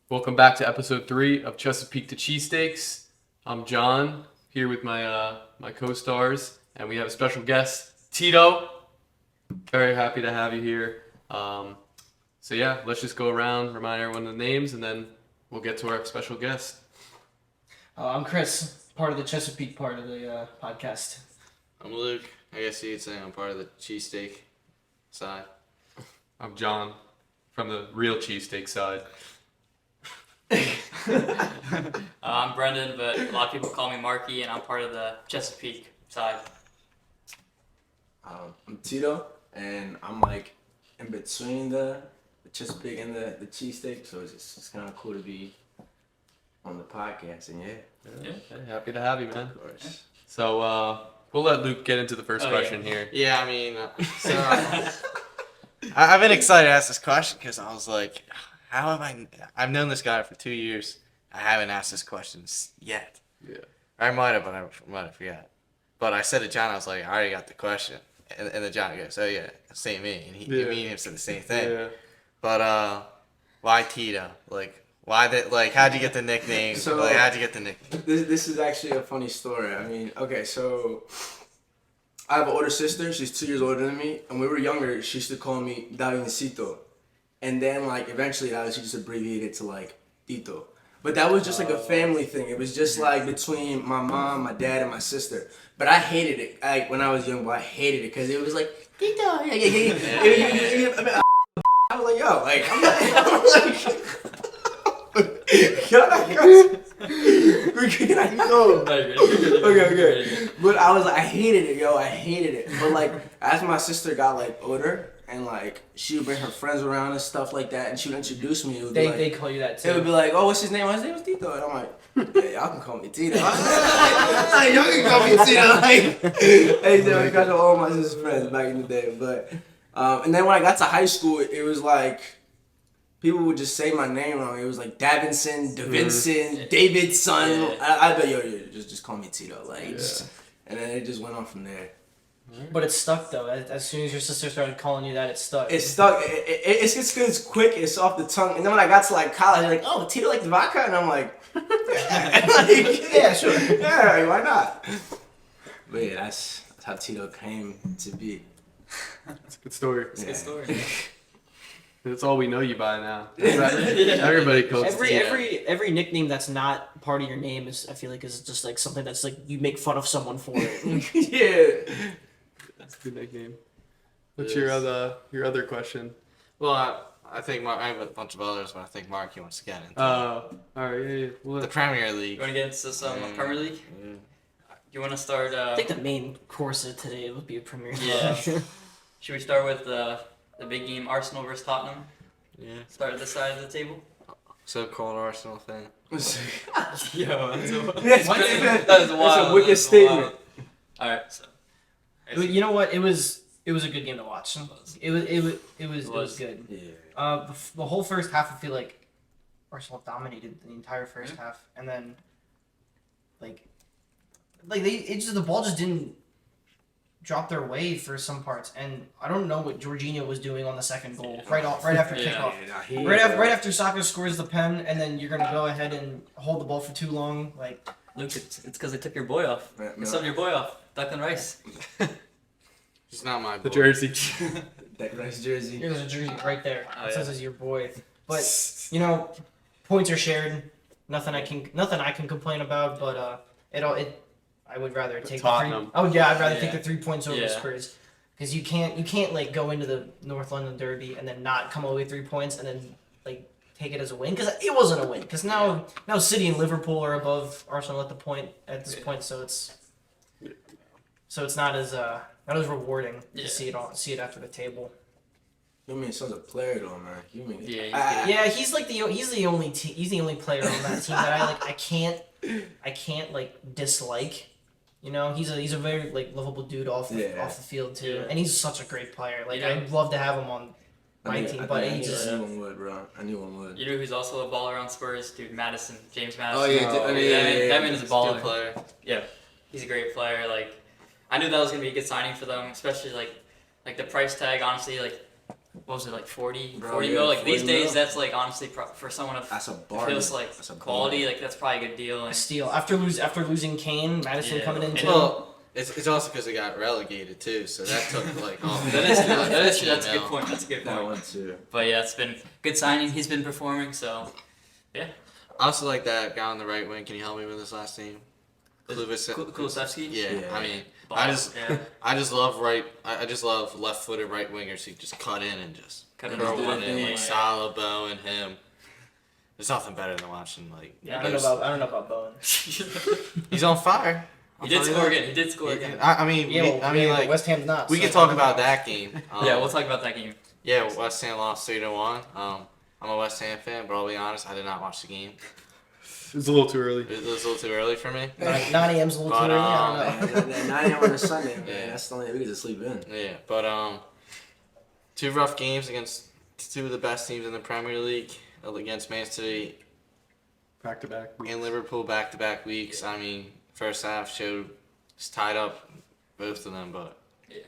Welcome back to episode 3 of Chesapeake to Cheesesteaks. I'm John, here with my co-stars, and we have a special guest, Tito. Very happy to have you here. So yeah, let's just go around, remind everyone of the names, and then we'll get to our special guest. I'm Chris, part of the Chesapeake part of the podcast. I'm Luke. I guess you could say I'm part of the cheesesteak side. I'm John, from the real cheesesteak side. I'm Brendan, but a lot of people call me Marky, and I'm part of the Chesapeake side. I'm Tito, and I'm like in between the Chesapeake and the cheesesteak, so it's kind of cool to be on the podcast, and Yeah, happy to have you, man. Of course. So we'll let Luke get into the first question here. Yeah, I mean, so I've been excited to ask this question because I was like, how have I've known this guy for 2 years. I haven't asked this question yet. Yeah. I might have, but I might have forgot. But I said to John, I was like, I already got the question. And then John goes, oh yeah, same me. And me and him said the same thing. Yeah. But why Tito? Like, how'd you get the nickname? So- How'd you get the nickname? this is actually a funny story. I mean, okay, so I have an older sister. She's 2 years older than me, and when we were younger, she used to call me Davincito, and then like eventually she just abbreviated to like Tito. But that was just like a family thing. It was just like between my mom, my dad, and my sister. But I hated it. Like when I was young, I hated it because it was like Tito. I was like, yo, like I'm like, can I go? Okay. But I was like, I hated it, yo. I hated it. But like, as my sister got like older, and like she would bring her friends around and stuff like that, and she would introduce me. It would be like, They call you that too. it would be like, oh, what's his name? Oh, his name was Tito. And I'm like, yeah, y'all can call me Tito. Y'all can call me Tito. Like, hey, so I got to all my sister's friends back in the day. But and then when I got to high school, it was like people would just say my name wrong. It was like Davinson, Davidson. I bet yo, just call me Tito. Like, and then it just went on from there. But it stuck though. As soon as your sister started calling you that, it stuck. It stuck. It's just because it's quick. It's off the tongue. And then when I got to like college, they're like, oh, Tito like the vodka, and I'm like, yeah, like, yeah, sure, yeah, why not? But yeah, that's how Tito came to be. It's a good story. It's a good story. That's all we know you by now. Everybody calls Tito. every nickname that's not part of your name is, I feel like, is just like something that's like you make fun of someone for it. Yeah. That's a good nickname. What's your other question? Well, I think I have a bunch of others, but I think Mark, he wants to get into All right, yeah. Well, the Premier You League. want to get into some Premier League? You want to start? I think the main course of today would be a Premier League. Yeah. Should we start with the big game, Arsenal versus Tottenham? Yeah. Start at this side of the table. So-called Arsenal fan. Yo, that's a That's that is wild. That's a wicked statement. All right, so You know what? It was a good game to watch. It was good. Yeah. The whole first half, I feel like Arsenal dominated the entire first half, and then like the ball just didn't drop their way for some parts, and I don't know what Jorginho was doing on the second goal right after kickoff. Right after Saka scores the pen, and then you're gonna go ahead and hold the ball for too long, like. Luke, it's because they took your boy off. Yeah, They subbed your boy off, Declan Rice. He's not my boy. the jersey. That nice jersey. Here's a jersey right there. Oh, It yeah. says it's your boy. But you know, points are shared. Nothing I can complain about. But I would rather take Tottenham. I'd rather Yeah. take the 3 points over Yeah. Spurs, because you can't like go into the North London Derby and then not come away with 3 points and then like take it as a win, because it wasn't a win. Because now City and Liverpool are above Arsenal at this point, so it's not as rewarding Yeah. to see it after the table. You mean son's a player though, man? You mean? Yeah, Yeah, he's the only player on that team that I can't like dislike. You know, he's a very like lovable dude off the field too, Yeah. and he's such a great player. Like, Yeah. I'd love to have him on my team, but I he knew just one would, bro. I knew one would. You know who's also a baller on Spurs? Dude, Madison. James Madison. Oh yeah, That man is a baller. Good player. Yeah, he's a great player. Like, I knew that was gonna be a good signing for them, especially like the price tag. Honestly, like what was it, like 40 Bro, mil? yeah, Like 40 these days, mil. that's like honestly for someone of That's a if bar. it was like That's a quality, bar. like that's probably a good deal. A And steal after losing Kane, Madison Yeah. coming in And- too. Well, it's also because they got relegated too, so that took like all. that is true. That is true. That's a good point. That's a good That point. one too. But yeah, it's been good signing. He's been performing. So I also like that guy on the right wing. Can you help me with his last name? Kulusevski. Yeah, Yeah. I mean, Ball, yeah. I just love I just love left-footed right wingers who just cut in and just Cut in curl and do one their in thing. like Salah, Bow, and him. There's nothing better than watching like. I don't know about Bowen. He's on fire. He did score again. He did score again. I mean, like West Ham's not. we so can talk about that game. Yeah, we'll talk about that game. Yeah, West Ham lost 3-1. I'm a West Ham fan, but I'll be honest, I did not watch the game. It's a little too early. It was a little too early for me. 9 a.m.'s a little too But, early. I don't know. Man, 9 a.m. on a Sunday, man. Yeah. That's the only we get to sleep in. Yeah, but two rough games against two of the best teams in the Premier League against Man City Back to back. and Liverpool back-to-back weeks. I mean, first half showed it's tied up both of them, but Yeah.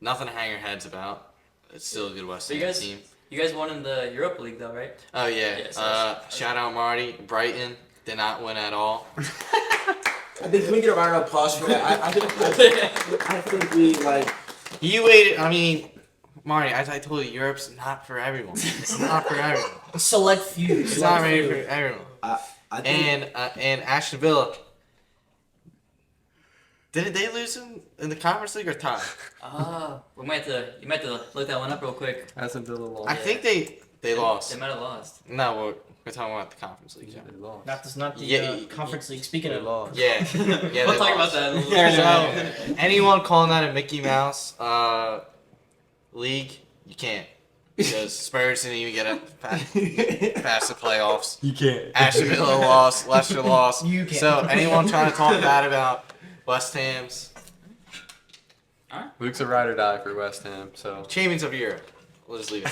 nothing to hang your heads about. It's still a good West So you Ham guys- team. You guys won in the Europa League though, right? Oh yeah. Yeah, so Shout out Marty. Brighton did not win at all. I think can we get a round of applause for that? I think we like. You waited. I mean, Marty, as I told you, Europe's not for everyone. It's not for everyone. Select few. It's not ready for everyone. I think. And Aston Villa. Didn't they lose in the Conference League or tie? You might have to look that one up real quick. Aston Villa lost. I think they lost. They might have lost. No, we're talking about the Conference League. Yeah, Yeah. they lost. Not the Yeah, Conference League. Speaking They of lost. Yeah. Yeah. We'll they talk about lost. that in a little Yeah, bit. so anyone calling that a Mickey Mouse league, you can't. Because Spurs didn't even get it past the playoffs. You can't. Aston Villa lost. Leicester lost. You can't. So anyone trying to talk bad about West Ham's Luke's a ride or die for West Ham, so. champions of Europe, we'll just leave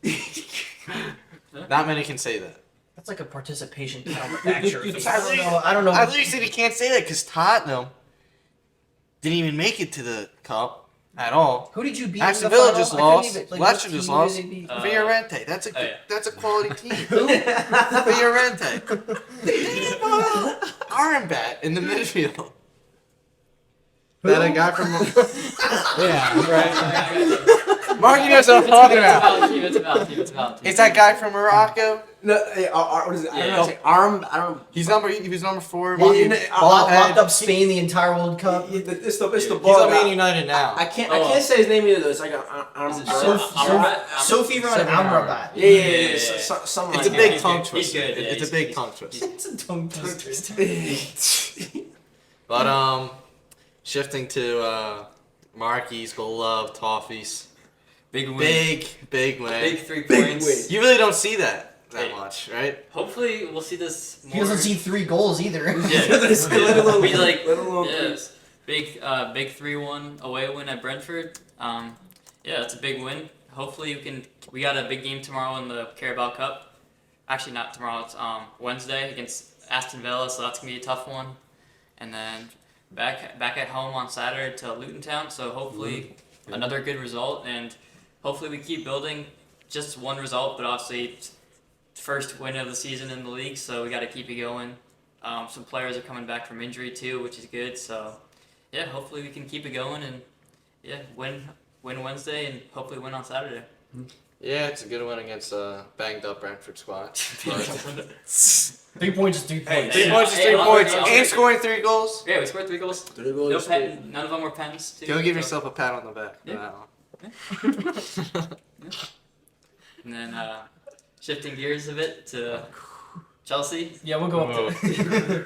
it. Not many can say that. that's like a participation counterfactual. At least- I don't know. At least he can't say that because Tottenham didn't even make it to the cup at all. Who did you beat? Aston in the Villa final? just I couldn't lost. even- like, Leicester what just team lost. did they beat? Fiorente, oh, yeah. that's a quality team. Fiorente. Armbat in the midfield. That a guy from Yeah, right. Mark, you knows what I'm talking about. It's a valid team. It's a valid team. It's that guy from Morocco. No, what is it? I don't Yeah. know. Say arm. I don't. He was number 4. Yeah, Monkey, yeah, bald head. Locked up Spain the entire World Cup. It's the He's ball. on Man guy. United now. I can't Oh. Is it Sophie Ron Amrabat. Yeah. Yeah. Something It's a like big He's tongue good. He's twister. good. Yeah, It's a he's- big he's- tongue twister. It's a tongue twister. that. But shifting to Marky's beloved toffees. Big win. Big win. Big 3 Big points. win. You really don't see that Hey. much, right? Hopefully, we'll see this more. He doesn't see 3 goals either. Yeah, Let alone- we like let alone yeah, three. big 3-1 away win at Brentford. Yeah, it's a big win. Hopefully we got a big game tomorrow in the Carabao Cup. Actually, not tomorrow. It's Wednesday against Aston Villa, so that's gonna be a tough one. And then back at home on Saturday to Luton Town. So hopefully another good result, and hopefully we keep building. Just one result, but obviously it's first win of the season in the league, so we got to keep it going. Some players are coming back from injury too, which is good. So yeah, hopefully we can keep it going and win Wednesday and hopefully win on Saturday. Yeah, it's a good one against a banged up Brentford squad. 3 points is 3 Hey, points. Three Yeah. points is Hey, 3 I'll points. take it. And scoring 3 goals. Yeah, we scored 3 goals. 3 goals. No pen, none of them were pens. Too, Go give so- yourself a pat on the back. for Yeah. that one. And then shifting gears a bit to Chelsea. Yeah, we'll go up to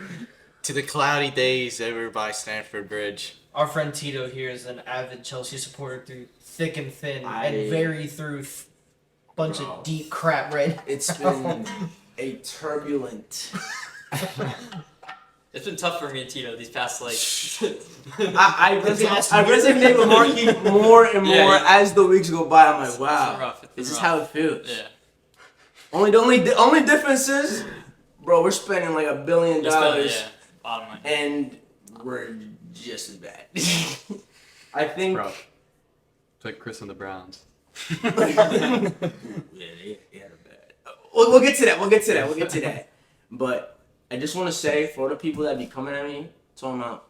To the cloudy days over by Stamford Bridge. Our friend Tito here is an avid Chelsea supporter through thick and thin, I- and very through bunch Bro. of deep crap right It's been a turbulent. It's been tough for me and Tito these past like. I resonate with Marky more and more Yeah, as the weeks go by. I'm like, It's wow, been rough. It's been this is rough. how it feels. Yeah. The only difference is, bro, we're spending like $1 billion, Just yeah. Bottom line. and we're just as bad. I think. Bro. It's like Chris and the Browns. Yeah, they had a bad. We'll get to that. We'll get to that. But I just want to say for all the people that be coming at me talking about,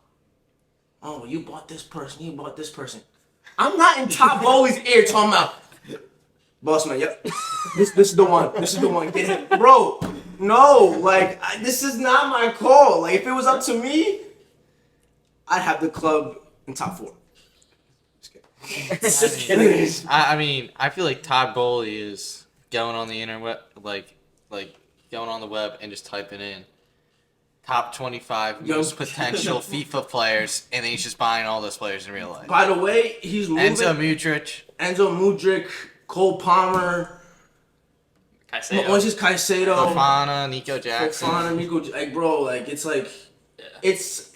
oh, you bought this person. I'm not in Top Bowley's ear talking about, boss man, yep. This is the one. Get him. Bro, no. Like, this is not my call. Like, if it was up to me, I'd have the club in top 4. Just kidding. I mean, I feel like Todd Bowley is going on the internet, like going on the web and just typing in top 25 most potential FIFA players, and then he's just buying all those players in real life. By the way, he's moving. Enzo Mudryk, Cole Palmer, Caicedo. what's his Caicedo, Fofana, Nico Jackson. like bro, like it's like, it's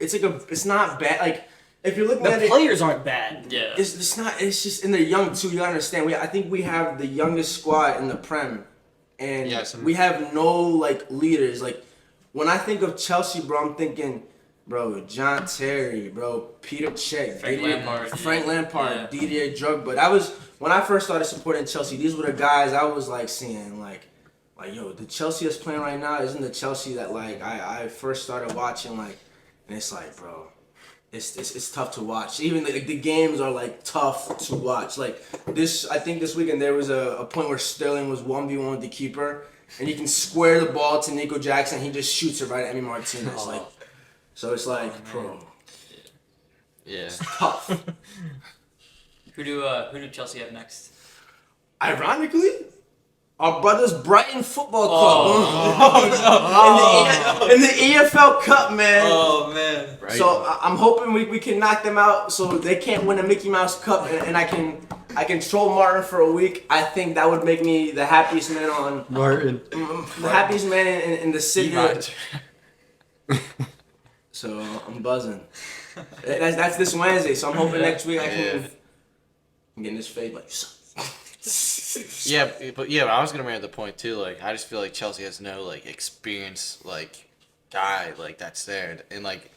like it's not bad. Like if you're looking at The players aren't bad. Yeah. it's not. It's just, and they're young too. You gotta understand. I think we have the youngest squad in the Prem, and Yes. we have no like leaders. Like when I think of Chelsea, bro, I'm thinking, bro, John Terry, bro, Peter Cech, Frank Lampard, Yeah. Didier Drogba. That was when I first started supporting Chelsea. These were the guys I was like seeing, like yo, the Chelsea that's playing right now isn't the Chelsea that like I first started watching, like, and it's like, bro. It's tough to watch. Even like the games are like tough to watch. Like I think this weekend there was a point where Sterling was 1v1 with the keeper, and he can square the ball to Nico Jackson. He just shoots it right at Emi Martinez. Like, so it's like, bro, Yeah. it's tough. Who do Chelsea have next? Ironically, our brothers Brighton Football Club in the EFL Cup, man. Oh man. Right. So I'm hoping we can knock them out so they can't win a Mickey Mouse Cup, and I can troll Martin for a week. I think that would make me the happiest man on Martin. the happiest man in the city. So I'm buzzing. That's this Wednesday. So I'm hoping next week I can get in this face like you suck. But I was gonna make the point too. Like, I just feel like Chelsea has no like experienced like guy like that's there, and like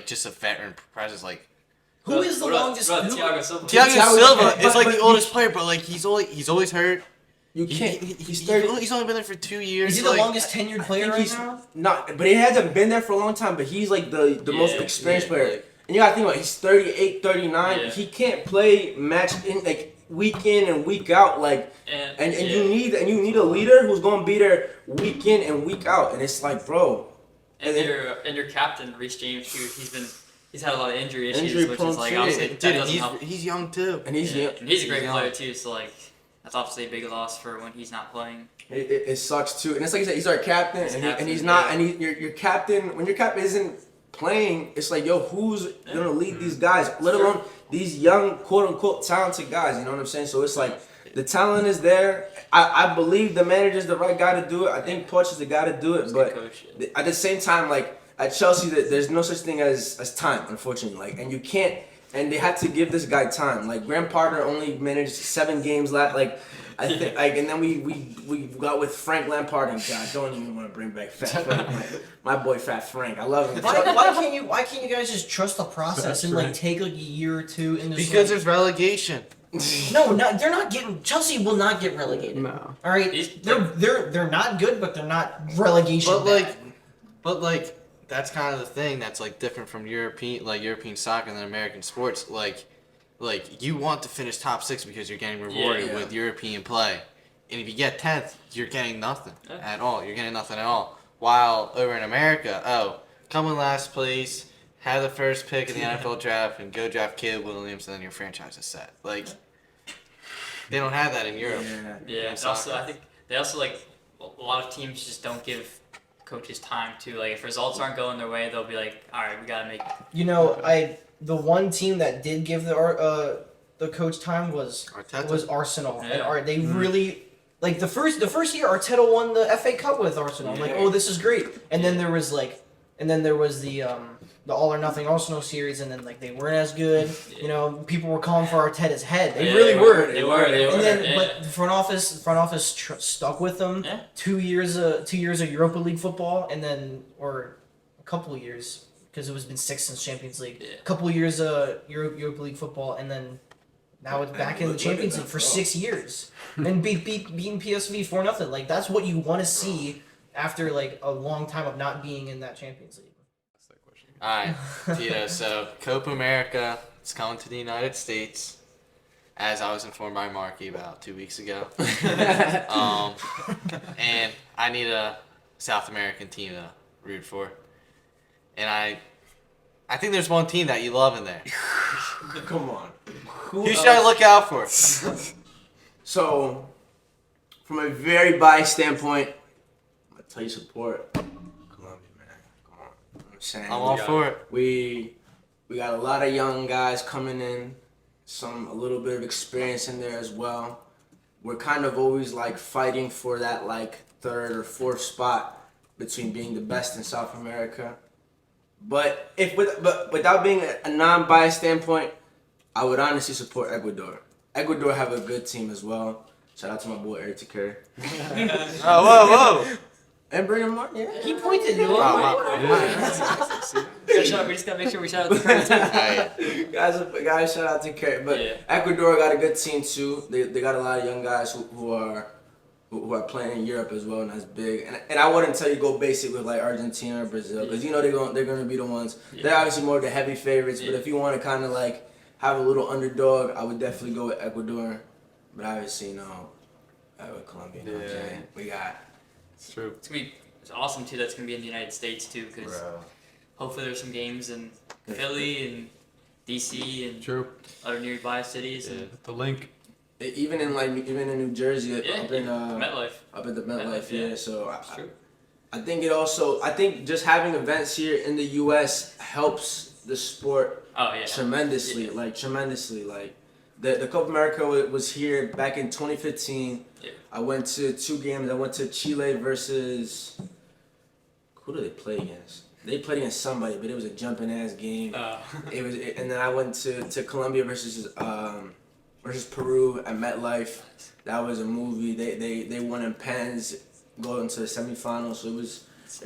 just a veteran presence. Like Who is the longest? What about Thiago Silva? Thiago Silva is like but the oldest player, but like he's always hurt. You can't. He's only been there for 2 years. Is he the like, longest tenured player right he's now? not, but he hasn't been there for a long time. But he's like the most experienced player. like- And you gotta think about it, he's 38, 39. Yeah. He can't play match week in and week out and you need a leader who's gonna be there week in and week out. And it's like, bro. And your captain, Reece James, too. He's had a lot of injury issues, Injury which prone is like too. obviously Dude, that doesn't help. he's young too. And he's And he's a great young. player too. So like that's obviously a big loss for when he's not playing. It sucks too. And it's like you said, he's our captain, He's and captain, he's not. yeah. And your captain, when your captain isn't playing, it's like, yo, who's gonna lead these guys? Let alone these young, quote unquote, talented guys. You know what I'm saying? So it's like the talent is there. I believe the manager's the right guy to do it. I think Poch is the guy to do it. He's a But good coach, yeah. at the same time, like at Chelsea, there's no such thing as time, unfortunately. Like, and you can't. And they had to give this guy time. Like Graham Potter only managed 7 games last. Like I think, like, and then we got with Frank Lampard, and God, don't even want to bring back Fat Frank. My boy Fat Frank, I love him. Why can't you guys just trust the process and like take like a year or two in this? Because there's relegation. No, they're not getting. Chelsea will not get relegated. No. All right, they're not good, but they're not relegation. But like that's kind of the thing that's like different from European soccer than American sports. Like you want to finish top 6 because you're getting rewarded with European play, and if you get 10th, you're getting nothing at all. You're getting nothing at all. While over in America, come in last place, have the first pick in the NFL draft, and go draft Caleb Williams, and then your franchise is set. Like they don't have that in Europe. Yeah. It's also, I think they also like a lot of teams just don't give coaches time to like if results aren't going their way, they'll be like, all right, we gotta make. You know, the one team that did give the coach time was Arteta. Arsenal, Yeah. and they really like the first year Arteta won the FA Cup with Arsenal. I'm like, oh, this is great. And then there was the All or Nothing Arsenal series, and then like they weren't as good. You know, people were calling for Arteta's head. They really were. They were. And then, but the front office stuck with them. Yeah. 2 years of Europa League football, and then or a couple of years because it was been 6 since Champions League. Yeah. A couple of years Europa League football, and then now it's back in the Champions League for 6 years and beating PSV 4-0. Like that's what you want to see after like a long time of not being in that Champions League. That's that question. All right, Tito. So Copa America is coming to the United States, as I was informed by Marky about 2 weeks ago. And I need a South American team to root for. And I think there's one team that you love in there. Come on. Who should I look out for? So, from a very biased standpoint, I'm gonna tell you support Colombia, man. Come on. I'm saying I'm all for it. we got a lot of young guys coming in, a little bit of experience in there as well. We're kind of always like fighting for that like third or fourth spot between being the best in South America. But without being a non-biased standpoint, I would honestly support Ecuador. Ecuador have a good team as well. Shout out to my boy Eric Takir. Oh, whoa. And Brandon Martin, yeah. He pointed. You So we just gotta make sure we shout out the current team. Guys, shout out to Kerry. But Yeah. Ecuador got a good team too. They got a lot of young guys who are playing in Europe as well, and that's big. And I wouldn't tell you go basic with like Argentina or Brazil, because you know they're gonna be the ones. Yeah. They're obviously more the heavy favorites. Yeah. But if you want to kind of like have a little underdog, I would definitely go with Ecuador. But obviously, with Colombia. You know what I'm Yeah. saying? We got. It's true. It's awesome too. That's gonna be in the United States too, because hopefully there's some games in Philly and DC and True. other nearby cities. Yeah. And The link. Even in New Jersey, yeah, up in MetLife. up at the MetLife, MetLife, yeah. yeah. So It's true. I think just having events here in the U.S. helps the sport Oh yeah. tremendously. Yeah. Like tremendously. Like the Copa America was here back in 2015. Yeah. I went to 2 games. I went to Chile versus who did they play against? They played against somebody, but it was a jumping ass game. And then I went to Colombia versus Peru at MetLife. That was a movie. They won in pens, going to the semifinals. So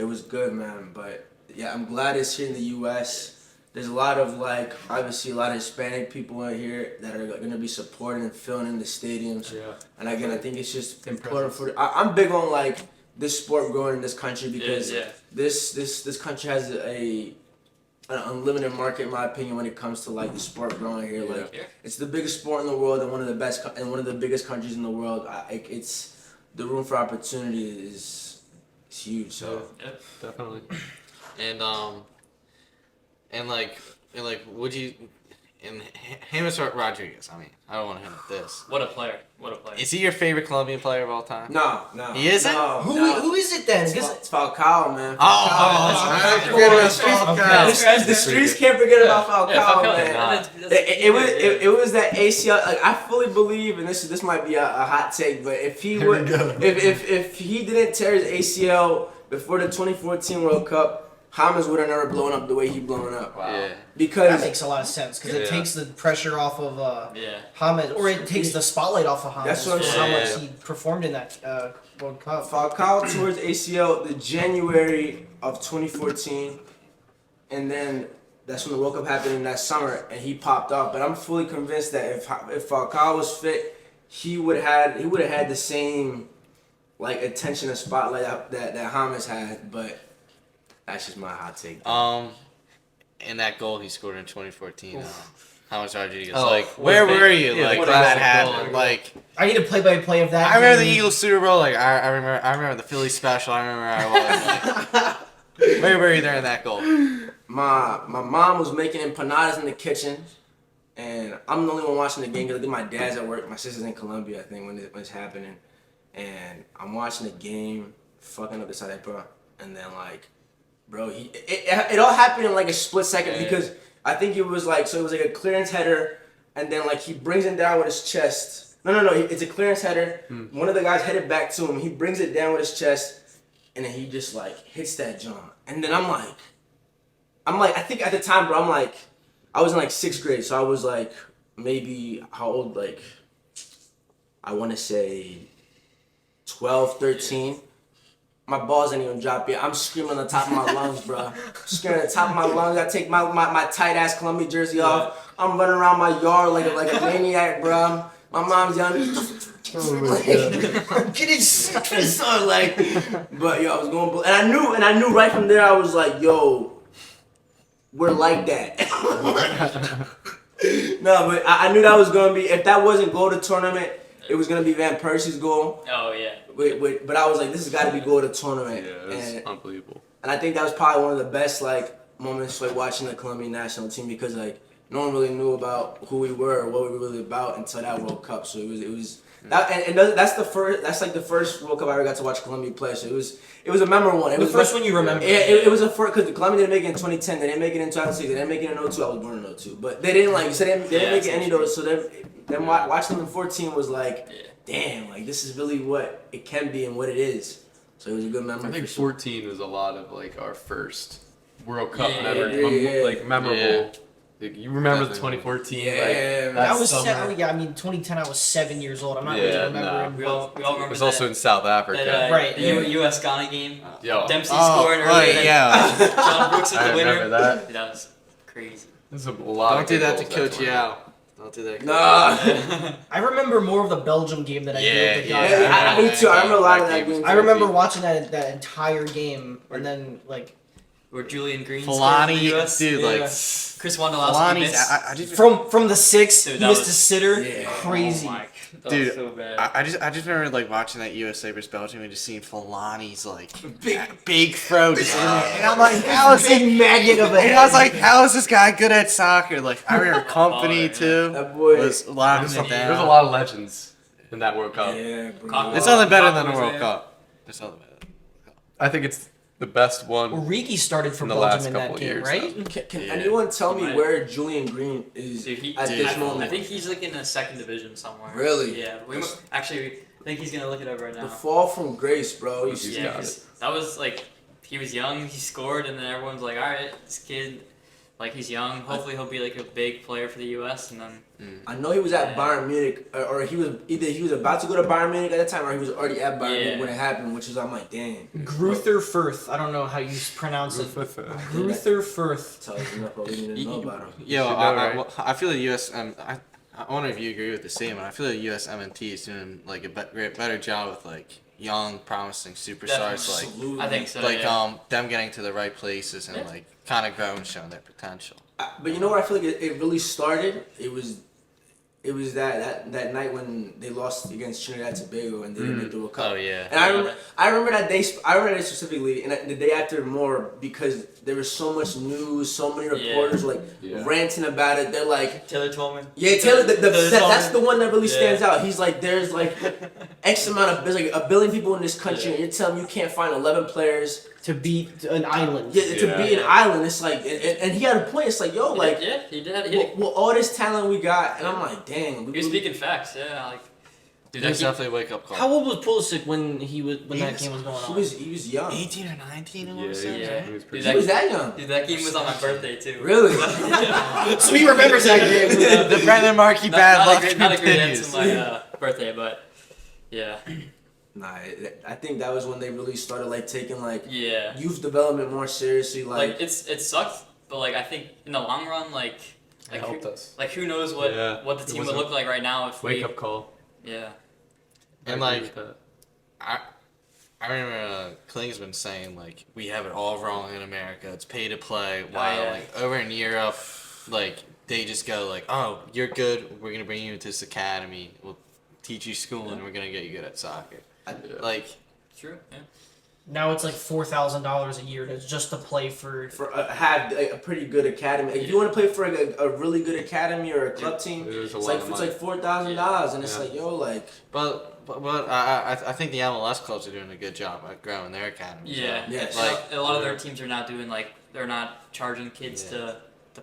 it was good, man. But yeah, I'm glad it's here in the U.S. There's a lot of obviously a lot of Hispanic people in here that are gonna be supporting and filling in the stadiums. Yeah. And again, I think it's just important Impressive. I'm big on this sport growing in this country because Yeah. this country has an unlimited market, in my opinion, when it comes to the sport growing here. Yeah. It's the biggest sport in the world and one of the best and one of the biggest countries in the world. It's the room for opportunity is huge. So Yep. Definitely. And would you and James Rodriguez? I mean, I don't want to hint at this. What a player. What a player. Is he your favorite Colombian player of all time? no, He isn't? No, Who is it then? It's Falcao, man. The streets can't forget about Falcao, Yeah, man. Falcao. It was that ACL. I fully believe, and this might be a hot take, but if he would, if he didn't tear his ACL before the 2014 World Cup, James would have never blown up the way he blown up. Wow. Yeah. That Because makes a lot of sense because it Yeah. takes the pressure off of Yeah. James, or it takes the spotlight off of James That's what I'm for how saying. much he performed in that World Cup. Falcao tore his ACL the January of 2014, and then that's when the World Cup happened in that summer, and he popped off. But I'm fully convinced that if Falcao was fit, he would have had the same attention and spotlight that James had. But that's just my hot take. And that goal he scored in 2014. James Rodriguez. Oh, where were you? yeah, When what that a happened? goal. I need a play-by-play of that. I remember the game. Eagles Super Bowl. I remember the Philly special. I remember where I was. Where were you during that goal? My mom was making empanadas in the kitchen, and I'm the only one watching the game because I think my dad's at work. My sister's in Colombia, I think, when it's happening. And I'm watching the game, fucking up the side, bro. And then, bro, it all happened in a split second because I think it was it was a clearance header, and then he brings it down with his chest. No, it's a clearance header. One of the guys headed back to him. He brings it down with his chest, and then he just hits that jump. And then I'm I think at the time, bro, I was in 6th grade, so I was maybe how old? I want to say 12, 13. My balls ain't even drop yet. I'm screaming on the top of my lungs, bro. Screaming on the top of my lungs. I take my tight ass Columbia jersey off. I'm running around my yard like a maniac, bro. My mom's yelling. I'm getting sick, son. Like, but yo, I was going, and I knew right from there. I was like, yo, we're like that. No, but I knew that was gonna be. If that wasn't goal to tournament, it was gonna be Van Persie's goal. Oh yeah. But I was like, this has got to be goal to tournament. Yeah, it was unbelievable. And I think that was probably one of the best like moments like watching the Colombian national team because like no one really knew about who we were or what we were really about until that World Cup. So it was that, and that's the first World Cup I ever got to watch Colombia play. So it was a memorable one. It The was first one you remember. It was a first because Colombia didn't make it in 2010. They didn't make it in 2006. They didn't make it in 02. I was born in 02. But they didn't like you said they didn't make it any of those. So then watching them in 14 was like. Damn, like this is really what it can be and what it is. So it was a good memory. I think for sure. 14 was a lot of like our first World Cup Yeah. like memorable. Yeah. Like, you remember the Definitely. 2014? Yeah, like, man. that I was summer. I mean 2010 I was 7 years old. I'm not Yeah, really remembering. We all It remember was that, also in South Africa. that Right, the yeah. U.S. Ghana game. Yo, Dempsey Oh, scoring early. right, and yeah. John Brooks is I the winner. remember that. That was crazy. There's a lot. Don't of do good that to goals Coach tournament. Yao. Don't do that. Nah. I remember more of the Belgium game than I do of the Ghana. Yeah, me too. I remember a lot of that game. game. I remember watching that entire game and then like Where Julian Green scored for the Fulani, U.S. dude, Yeah. like Chris Wondolowski Fulani's. missed. I just from the six, Dude, he that missed was- a sitter. Yeah. Crazy. Oh my, that Dude, was so bad. I just remember like watching that USA versus Belgium and just seeing Fulani's like big throw just in it. And I'm like, how is this Big magnet of a And I was like, how is this guy good at soccer? Like I remember Company too That boy. was locking it There's a down. lot of legends in that World Cup. Yeah, bro. Cock- It's nothing better than a Cock was World there. Cup. It's nothing better. I think it's the best one. Origi started for In the last Belgium in that couple game, years, right? Can Yeah. anyone tell me Right. where Julian Green is Dude, he- at Dude, this I- moment? I think he's like in the second division somewhere. Really? Yeah. Actually, I think he's gonna look it up right The now. fall from grace, bro. You He's see, Yeah, got 'cause that was like he was young, he scored, and then everyone's like, all right, this kid, like he's young. Hopefully, he'll be like a big player for the U.S. And then I know he was at Yeah. Bayern Munich, or he was either he was about to go to Bayern Munich at the time, or he was already at Bayern Yeah. Munich when it happened. Which is I'm like, damn. Gruther Firth. I don't know how you pronounce it. Gruther Firth. Tells us enough what we need to know about him. Yo, should know, I right? I feel the U.S. I wonder if you agree with the same. I feel the U.S. MNT is doing like a better job with like young, promising superstars, like Absolutely. I think so. like yeah. them getting to the right places and Yeah. like kind of growing, showing their potential. But you know where I feel like it really started? It was that night when they lost against Trinidad and Tobago and they didn't make the World Cup. Oh yeah. And I remember that day. I remember that specifically, and the day after more because there was so much news, so many reporters ranting about it. They're like, Taylor Twellman. yeah, Taylor. Taylor That's Twellman. the one that really Yeah. stands out. He's like, there's like X amount of there's like 1 billion people in this country, Yeah. and you're telling me you can't find 11 players. To beat an island. Yeah, to Yeah. be an island. It's like, and he had a point. It's like, yo, like, yeah, he did. well, all this talent we got, and I'm like, dang. He was speaking facts. Yeah, like dude, That's that definitely a wake up call. How old was Pulisic when that Yes. game was going on? He was young. 18 or 19? I Yeah, want to say. Yeah. he was Dude, pretty. He was that young. Dude, that game was on my birthday too. Really? So he remembers that game. The Brendan Markey bad not luck a great end continues. to my birthday, but yeah, Nah, I think that was when they really started like taking like yeah. youth development more seriously. Like it sucked, but like I think in the long run, like It helped who, us. like who knows what Yeah. what the It team was would a look like right now if Wake we up call. yeah. And I agree like, with that. I remember Kling's been saying like we have it all wrong in America. It's pay to play. While yeah. like over in Europe, like they just go like, oh, you're good. We're gonna bring you into this academy. We'll teach you school and we're gonna get you good at soccer. Like True. Yeah. Now it's like $4,000 a year just to play for. have a pretty good academy. If you want to play for a really good academy or a club team, There's a it's lot like of it's money. like $4,000, and it's Yeah. like yo, like But I think the MLS clubs are doing a good job at growing their academies. Yeah. Yes. Like Like- a lot of their teams are not doing like they're not charging kids to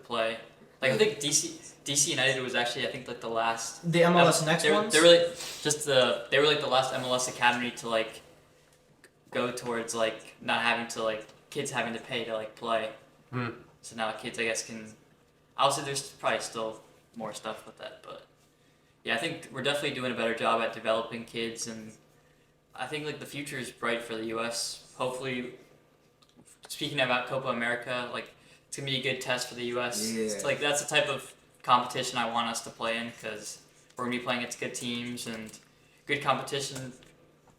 play. Like I think DC United was actually I think like the last The MLS Next they, ones? They were like they were like the last MLS academy to like go towards like not having to like kids having to pay to like play. Hmm. So now kids I guess can. Obviously, there's probably still more stuff with that, but yeah, I think we're definitely doing a better job at developing kids, and I think like the future is bright for the U.S. hopefully, speaking about Copa America, like it's gonna be a good test for the U.S. Yeah. It's like that's the type of competition I want us to play in because we're gonna be playing against good teams and good competition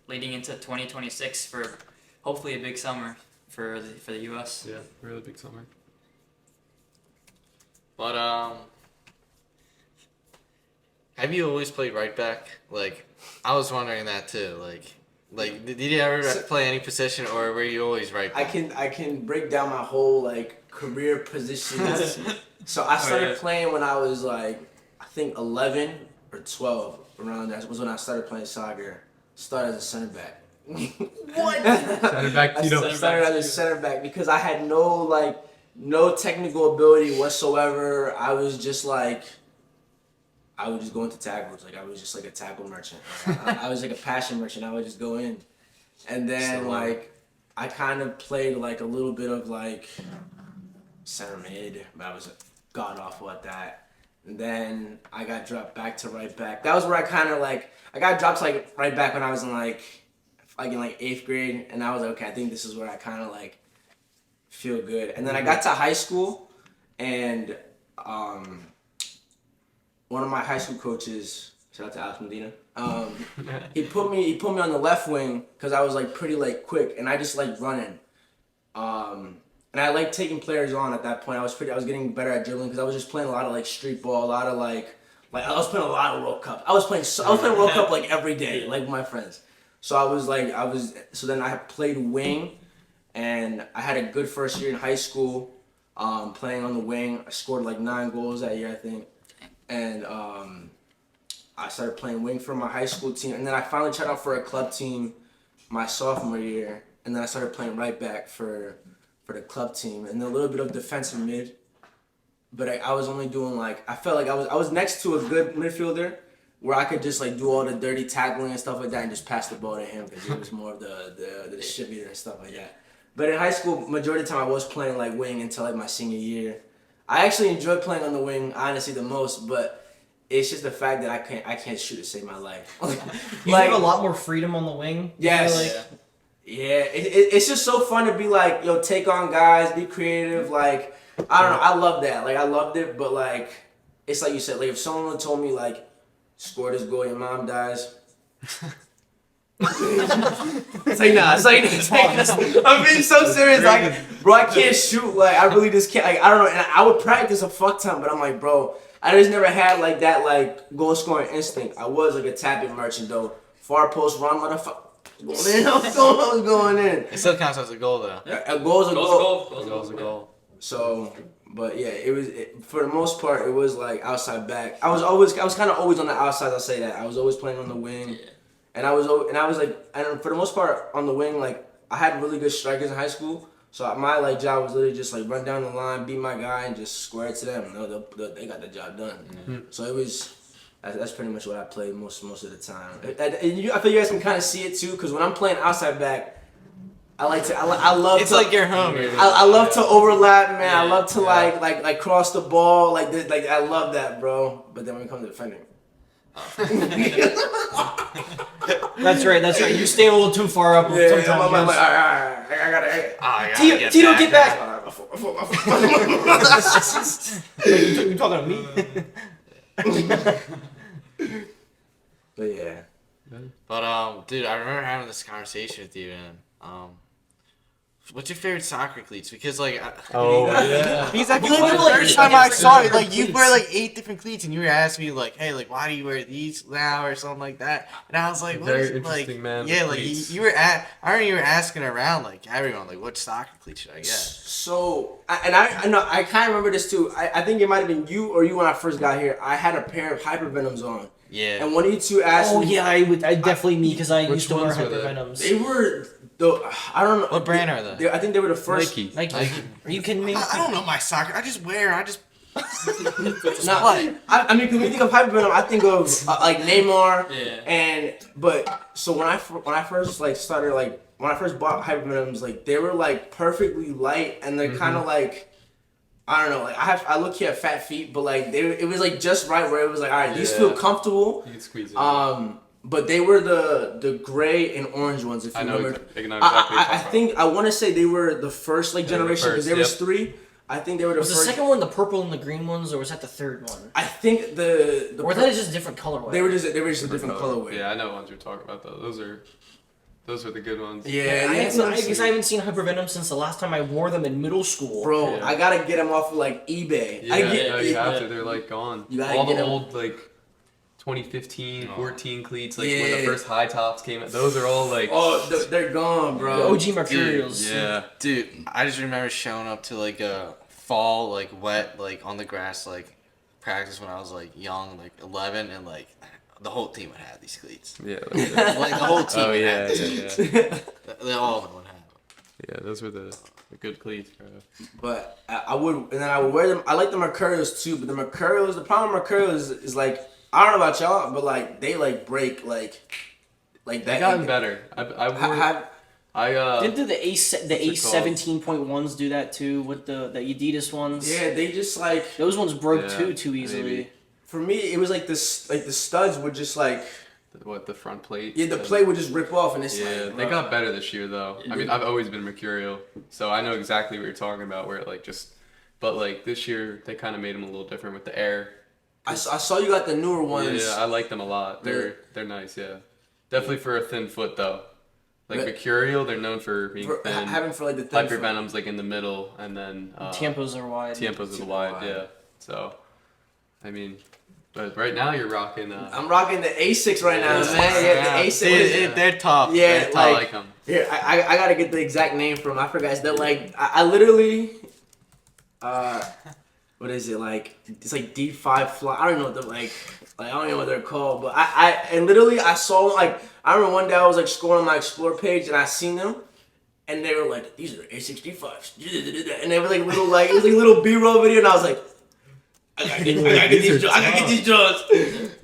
leading into 2026 for hopefully a big summer for the U.S. Yeah, really big summer. But have you always played right back? Like, I was wondering that too. Like, did you ever play any position, or were you always right back? I can break down my whole like career positions. So I started playing when I was like, I think 11 or 12. Around that was when I started playing soccer. Started as a center back. What? Center back, I Tito. started as a center back because I had no technical ability whatsoever. I was just like, I would just go into tackles. Like I was just like a tackle merchant. I was like a passion merchant. I would just go in, and then like I kind of played like a little bit of like center mid, but I was god awful at that. And then I got dropped back to right back. That was where I kind of like I got dropped to like right back when I was in like in 8th grade, and I was like, okay, I think this is where I kind of like feel good. And then I got to high school, and one of my high school coaches, shout out to Alex Medina, he put me on the left wing because I was like pretty like quick, and I just like running. And I like taking players on at that point. I was getting better at dribbling because I was just playing a lot of like street ball, a lot of like I was playing a lot of World Cup. I was playing World Cup like every day, like with my friends. So so then I played wing, and I had a good first year in high school, playing on the wing. I scored like 9 goals that year, I think. And I started playing wing for my high school team, and then I finally tried out for a club team my sophomore year, and then I started playing right back for the club team, and then a little bit of defensive mid. But I was only doing like I felt like I was next to a good midfielder where I could just like do all the dirty tackling and stuff like that and just pass the ball to him because he was more of the distributor and stuff like that. But in high school, majority of the time I was playing like wing until like my senior year. I actually enjoyed playing on the wing, honestly, the most, but it's just the fact that I can't shoot to save my life. You have a lot more freedom on the wing. Yes. Yeah, it's just so fun to be like, yo, take on guys, be creative. Like, I don't know, I love that. Like, I loved it, but like, it's like you said, like if someone would told me like, score this goal, your mom dies. It's like I'm being so serious. Like, bro, I can't shoot. Like, I really just can't. Like, I don't know. And I would practice a fuck ton, but I'm like, bro, I just never had like that like goal scoring instinct. I was like a tap-in merchant though. Far post run, motherfucker. I was going in. It still counts as a goal though. A goal's a goal. Goal's a goal. So, but yeah, for the most part, it was like outside back. I was kind of always on the outside. I'll say that. I was always playing on the wing. And I was like, and for the most part on the wing, like I had really good strikers in high school. So my like job was literally just like run down the line, beat my guy, and just square it to them. No, they got the job done. Mm-hmm. So it was. That's pretty much what I played most of the time. And I feel you guys can kind of see it too, because when I'm playing outside back, I love. It's like your home. I love to overlap, man. Yeah, I love to like cross the ball, like this. Like I love that, bro. But then when it comes to defending. That's right. You stay a little too far up sometimes. I'm like, I gotta. Tito, get back. You talking to me? But yeah. But dude, I remember having this conversation with you, and what's your favorite soccer cleats? Because like, because I believe the first time I saw it, like you wear like 8 different cleats, and you were asking me like, hey, like why do you wear these now or something like that? And I was like, what very is, interesting, like, man. Yeah, like you were I remember you were asking around like everyone like, what soccer cleats should I get? So I know I kind of remember this too. I think it might have been you when I first got here. I had a pair of Hypervenoms on. Yeah. And one of you two asked me. Oh yeah, I definitely me because I used to wear ones were they? Hypervenoms. They were I don't know. What brand are they? I think they were the first. Nike. Are you kidding me? I don't know my soccer. I just No, I mean, when you think of Hypervenom, I think of like Neymar. Yeah. But so when I first like started like when I first bought Hypervenoms, like they were like perfectly light and they're kind of like. I don't know, like I look here at fat feet, but like it was like just right where it was like, all right, these feel comfortable. You can squeeze it. but they were the gray and orange ones. If you I know remember, exactly what you're talking I about. think I want to say they were the first like They were the generation because first, there was yep. 3. I think they were the Was the first. second one the purple and the green ones, or was that the third one? I think the Or that is just a different colorway. they were just a different colorway. Yeah, I know ones you're talking about though. Those are the good ones. Yeah, I yeah. guess I haven't seen Hypervenom since the last time I wore them in middle school. Bro, Yeah. I gotta get them off of like eBay. Yeah, I get, no, you have to. They're like gone. You gotta All the get 'em. old like 2015, 14 cleats, like when Yeah. the first high tops came out. Those are all like. Oh, they're gone, bro. The OG Mercurials. Yeah. Dude, I just remember showing up to like a fall, like wet, like on the grass, like practice when I was like young, like 11, and like the whole team would have these cleats. Yeah. Like the whole team. Oh would yeah, have these yeah, cleats. yeah. They all of them would have them. Yeah, those were the good cleats, bro. But I would, and then I would wear them. I like the Mercurials too, but the Mercurials, the problem with Mercurials is like, I don't know about y'all, but like they like break like They've that. gotten better. Didn't the What's it Ace called? 17.1s do that too with the Adidas ones? Yeah, they just like, Those ones broke Yeah, too easily. maybe. for me it was like this, like the studs would just like, the front plate. yeah, the plate would just rip off, and it's Yeah, like, they bro. got better this year though. I mean, I've always been mercurial, so I know exactly what you're talking about. Where it like just, but like this year they kind of made them a little different with the air. I saw you got the newer ones. Yeah, I like them a lot. They're nice. Yeah, definitely for a thin foot though. Like But- mercurial, they're known for being For, thin. having for like the thin foot. Hypervenom's like in the middle, and then Tiempos are wide. Tiempos are the wide. Yeah, so I mean, but right now you're rocking. I'm rocking the A6 right now, A6. man. Yeah, the Yeah. A6. Dude, they're tough. Yeah, That's how I like, like them. here, I gotta get the exact name from. I forgot. It's that like I literally, what is it like? It's like D5 fly. I don't know what the like I don't know what they're called, but and literally I saw like I remember one day I was like scrolling on my Explore page and I seen them. And they were like, these are A65s. And they were like little like it was like little B-roll video, and I was like, I gotta get these jaws.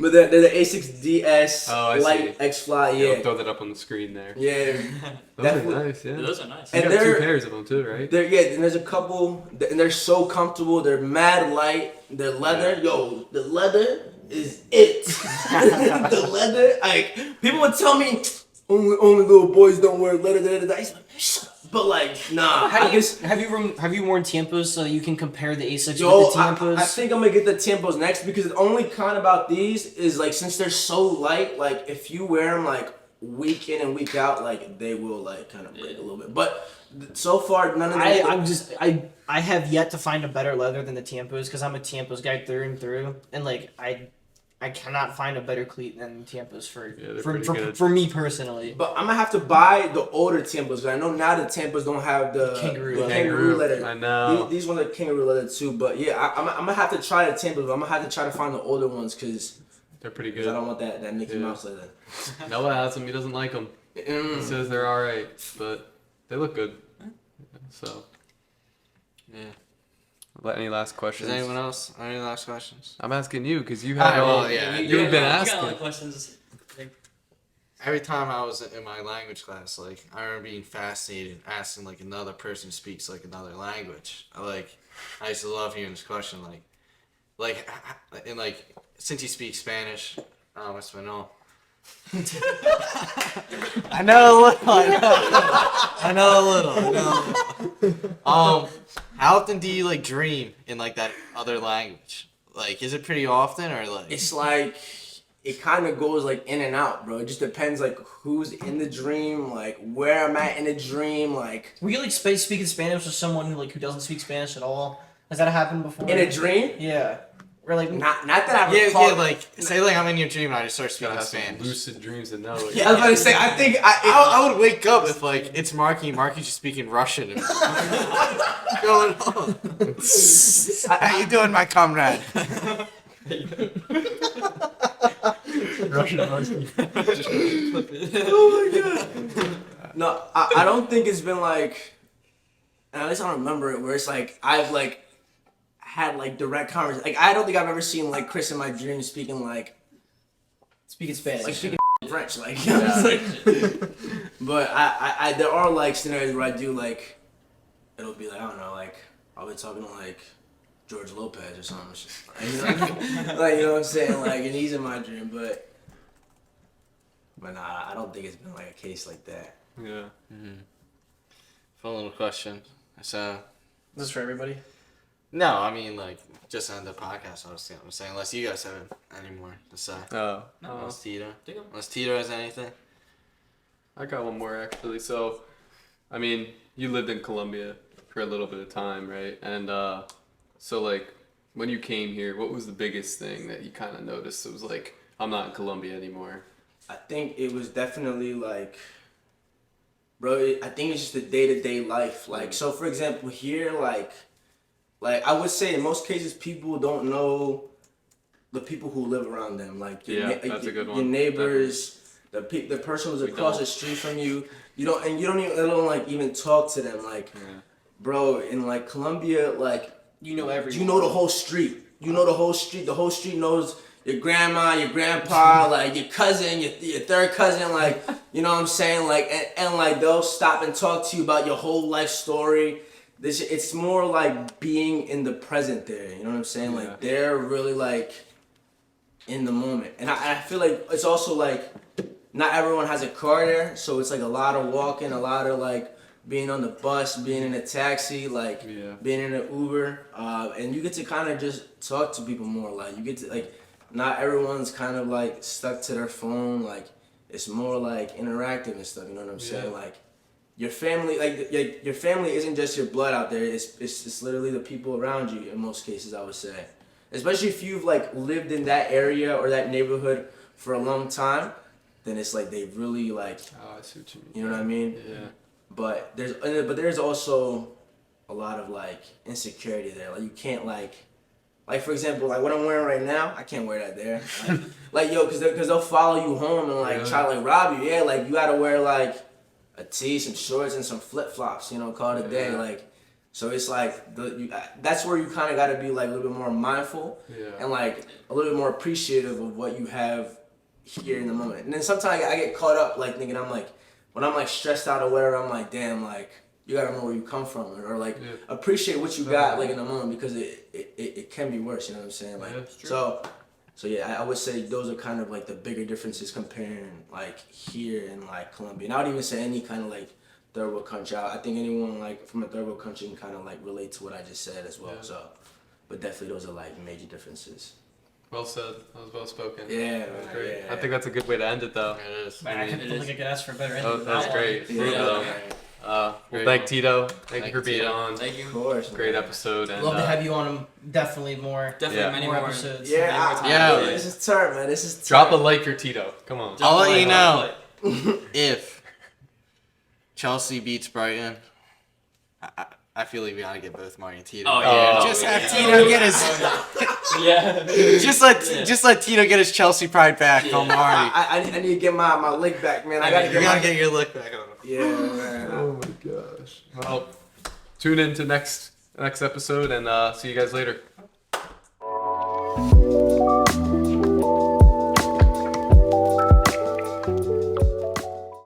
But they're the A6DS Oh, I Light see. X Fly, Yeah, yeah. throw that up on the screen there. Yeah. Those Definitely. are nice. Yeah. Those are nice. And You got two they're- pairs of them too, right? And there's a couple, and they're so comfortable. They're mad light. They're leather. Yo, the leather is it. The leather, like, people would tell me, only little boys don't wear leather. I used to be like, shut up. But like, nah. Have you worn Tiempos so you can compare the A6 Yo, with the Tiempos? I think I'm gonna get the Tiempos next because the only con about these is like since they're so light, like if you wear them like week in and week out, like they will like kind of break a little bit. But so far, none of them. I have yet to find a better leather than the Tiempos because I'm a Tiempos guy through and through, and like I cannot find a better cleat than Tiempos they're pretty good. for me personally. But I'm gonna have to buy the older Tiempos. 'Cause I know now the Tiempos don't have the Kangaroo kangaroo leather. I know. These ones are kangaroo leather too. But yeah, I'm gonna have to try the Tiempos. But I'm gonna have to try to find the older ones because They're pretty I good. don't want that Mickey Yeah. Mouse leather. Noah has them. He doesn't like them. He says they're all right, but they look good. So, Yeah. any last questions? Does anyone else? Any last questions? I'm asking you because you had all. well, yeah. You've been You got all the asking. questions. Every time I was in my language class, like I remember being fascinated, asking like another person who speaks like another language. I used to love hearing this question, and like since you speak Spanish, Espanol. I know a little. I know a little. How often do you like dream in like that other language? Like, is it pretty often or like? It's like it kind of goes like in and out, bro. It just depends like who's in the dream, like where I'm at in the dream, like Were you like speaking Spanish with someone who doesn't speak Spanish at all? Has that happened before? in a dream. Yeah. Or like Not that I Yeah, recall. like say like I'm in your dream and I just start Gotta speaking have some Spanish. lucid dreams to know it. Yeah, I was about to say. I think I would wake up if like it's Marky just speaking Russian. What's going on? How you doing, my comrade? No, I don't think it's been like, and at least I don't remember it, where it's like I've like had like direct conversation. Like I don't think I've ever seen like Chris in my dreams speaking like Spanish. speaking French, like. You know, it's like but I there are like scenarios where I do like, it'll be like I don't know, like I'll be talking to like George Lopez or something. Like, you know what I'm saying? Like, and he's in my dream, but But nah, I don't think it's been like a case like that. Yeah. Fun little question. So, This is for everybody. no, I mean, like, just end the podcast. I'm saying, unless you guys have any more to say. Oh. Unless Tito. Take 'em. Unless Tito has anything. I got one more actually. So, I mean, you lived in Colombia for a little bit of time, right? And so like when you came here, what was the biggest thing that you kind of noticed? It was like, I'm not in Colombia anymore. I think it was definitely like, bro. I think it's just the day-to-day life. Like, so for example, here, like I would say in most cases, people don't know the people who live around them. Like, That's a good one. Your neighbors, the person who's across the street from you. You don't like even talk to them. Like, bro, in like Colombia, like You know everyone. you know the whole street. You know the whole street. The whole street knows your grandma, your grandpa, like your cousin, your third cousin, like, you know what I'm saying? Like, and like they'll stop and talk to you about your whole life story. It's more like being in the present there. You know what I'm saying? Yeah. Like, they're really like in the moment. And I feel like it's also like not everyone has a car there, so it's like a lot of walking, a lot of like being on the bus, being in a taxi, like being in an Uber, and you get to kind of just talk to people more. Like, you get to like, not everyone's kind of like stuck to their phone. Like, it's more like interactive and stuff. You know what I'm saying? Like, your family, like your family isn't just your blood out there. It's literally the people around you in most cases, I would say. Especially if you've like lived in that area or that neighborhood for a long time, then it's like they really like. Oh, I see what you mean. You know what I mean? Yeah. But there's also a lot of like insecurity there. Like, you can't like for example, like what I'm wearing right now, I can't wear that there. Like yo, cause they'll follow you home and like try to like rob you. Yeah, like you gotta wear like a tee, some shorts, and some flip flops. You know, call it a day. Like, so it's like that's where you kind of gotta be like a little bit more mindful and like a little bit more appreciative of what you have here in the moment. And then sometimes I get caught up like thinking I'm like. When I'm like stressed out or whatever, I'm like, damn, like you gotta remember where you come from, or like appreciate what you got like in the moment, because it can be worse. You know what I'm saying? Like, so yeah, I would say those are kind of like the bigger differences comparing like here and like Colombia. And I would even say any kind of like third world country. I think anyone like from a third world country can kind of like relate to what I just said as well. So, but definitely those are like major differences. Well said. That was well spoken. Yeah, That was great. yeah. I think that's a good way to end it, though. It is. Man, I don't think I could ask for a better ending. Oh, than that's that one. great. Yeah. Well, thank Tito. Thank you for being Tito. on. Thank you. Of course. Great man. episode. And Love to have you on them. Definitely more. Definitely many more more episodes. Yeah, Many more times. Yeah. This is turn, man. This is Drop a turn. like for Tito. Come on. I'll let Like, you know like, if Chelsea beats Brighton. I feel like we gotta get both Marty and Tito. Oh, yeah. Just yeah. have Tito get his. Yeah. Just let Tito get his Chelsea pride back on Marty. I need to get my lick back, man. I gotta You get gotta my get your look back on him. yeah, man. Oh my gosh. Well, tune in to next episode and see you guys later.